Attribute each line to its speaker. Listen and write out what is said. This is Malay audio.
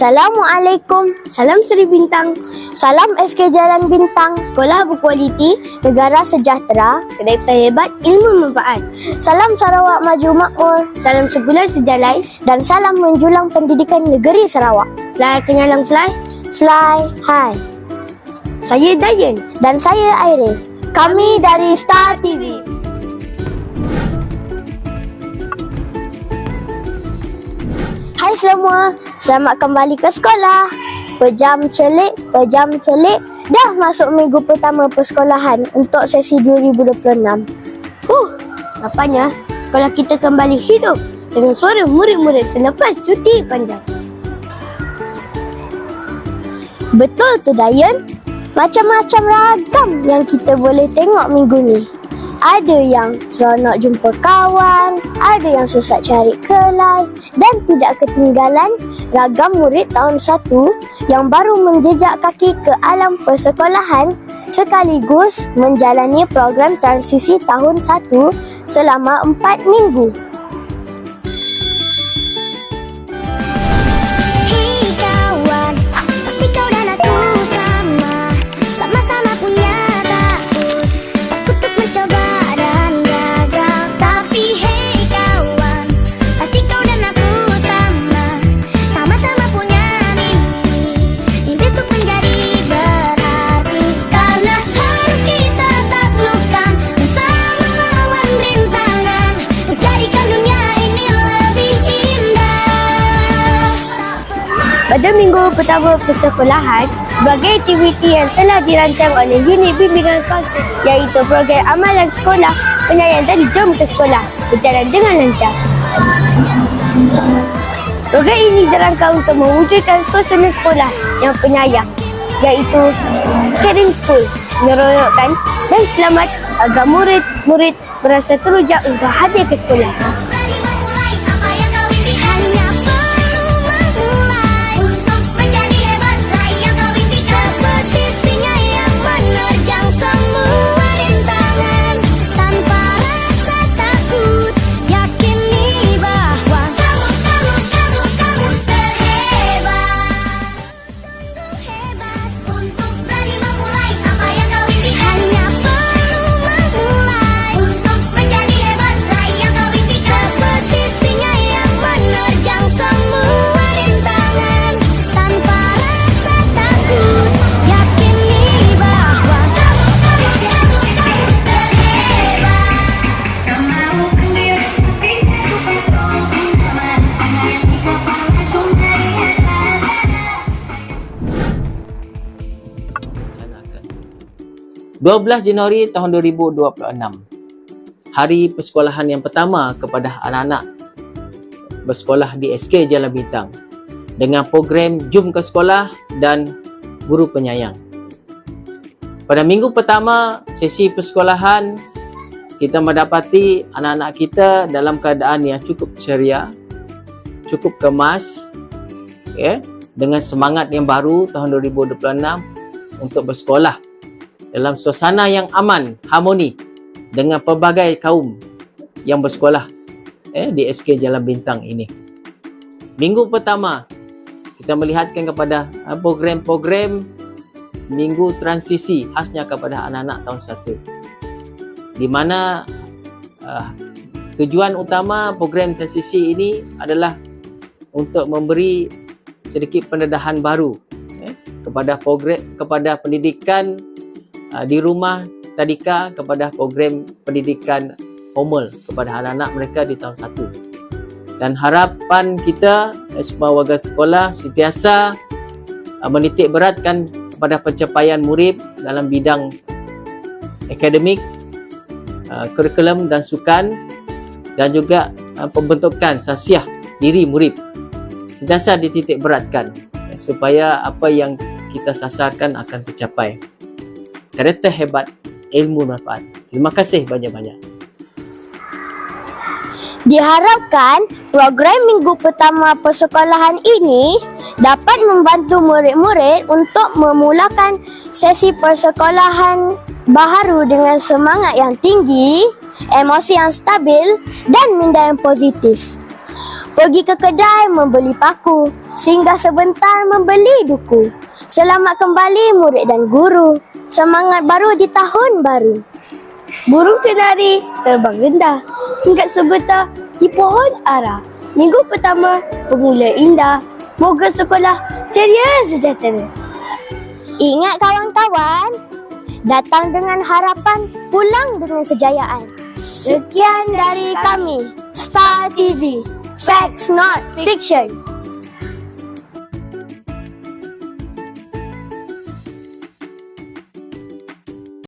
Speaker 1: Assalamualaikum. Salam Seri Bintang. Salam SK Jalan Bintang. Sekolah berkualiti, negara sejahtera, kedai terhebat, ilmu manfaat. Salam Sarawak maju makmur. Salam segula sejalai dan salam menjulang pendidikan negeri Sarawak. Fly kenyalang fly. Fly high. Saya Dayan dan saya Aire. Kami dari Star TV. Hai semua, selamat kembali ke sekolah. Pejam celik. Dah masuk minggu pertama persekolahan untuk sesi 2026. Nampaknya sekolah kita kembali hidup dengan suara murid-murid selepas cuti panjang. Betul tu Dayan, macam-macam ragam yang kita boleh tengok minggu ni. Ada yang seronok jumpa kawan, ada yang sesat cari kelas dan tidak ketinggalan ragam murid tahun 1 yang baru menjejak kaki ke alam persekolahan sekaligus menjalani program transisi tahun 1 selama 4 minggu. Pada minggu pertama persekolahan, berbagai aktiviti yang telah dirancang oleh Unit Bimbingan Kaunsil iaitu program amalan sekolah, penyayang dan jom ke sekolah berjalan dengan lancar. Program ini dirancang untuk mewujudkan suasana sekolah yang penyayang iaitu Caring School, menyerokkan dan selamat agar murid-murid merasa teruja untuk hadir ke sekolah.
Speaker 2: Januari tahun 2026, hari persekolahan yang pertama kepada anak-anak bersekolah di SK Jalan Bintang dengan program Jom ke Sekolah dan Guru Penyayang. Pada minggu pertama sesi persekolahan, kita mendapati anak-anak kita dalam keadaan yang cukup ceria, cukup kemas, dengan semangat yang baru tahun 2026 untuk bersekolah dalam suasana yang aman, harmoni dengan pelbagai kaum yang bersekolah di SK Jalan Bintang ini. Minggu pertama, kita melihatkan kepada program-program minggu transisi khasnya kepada anak-anak tahun 1. Di mana tujuan utama program transisi ini adalah untuk memberi sedikit pendedahan baru kepada pendidikan di rumah tadika kepada program pendidikan formal kepada anak-anak mereka di tahun 1. Dan harapan kita semua warga sekolah sentiasa menitik beratkan kepada pencapaian murid dalam bidang akademik, kurikulum dan sukan dan juga pembentukan sasiah diri murid. Sentiasa dititik beratkan supaya apa yang kita sasarkan akan tercapai. Karakter hebat, ilmu manfaat. Terima kasih banyak-banyak.
Speaker 1: Diharapkan program minggu pertama persekolahan ini dapat membantu murid-murid untuk memulakan sesi persekolahan baharu dengan semangat yang tinggi, emosi yang stabil dan minda yang positif. Pergi ke kedai membeli paku, singgah sebentar membeli duku. Selamat kembali murid dan guru, semangat baru di tahun baru. Burung kenari terbang rendah, hingga sebentar di pohon ara. Minggu pertama bermula indah, moga sekolah ceria sejahtera. Ingat kawan-kawan, datang dengan harapan, pulang dengan kejayaan. Sekian dari kami, Star TV. Facts not fiction.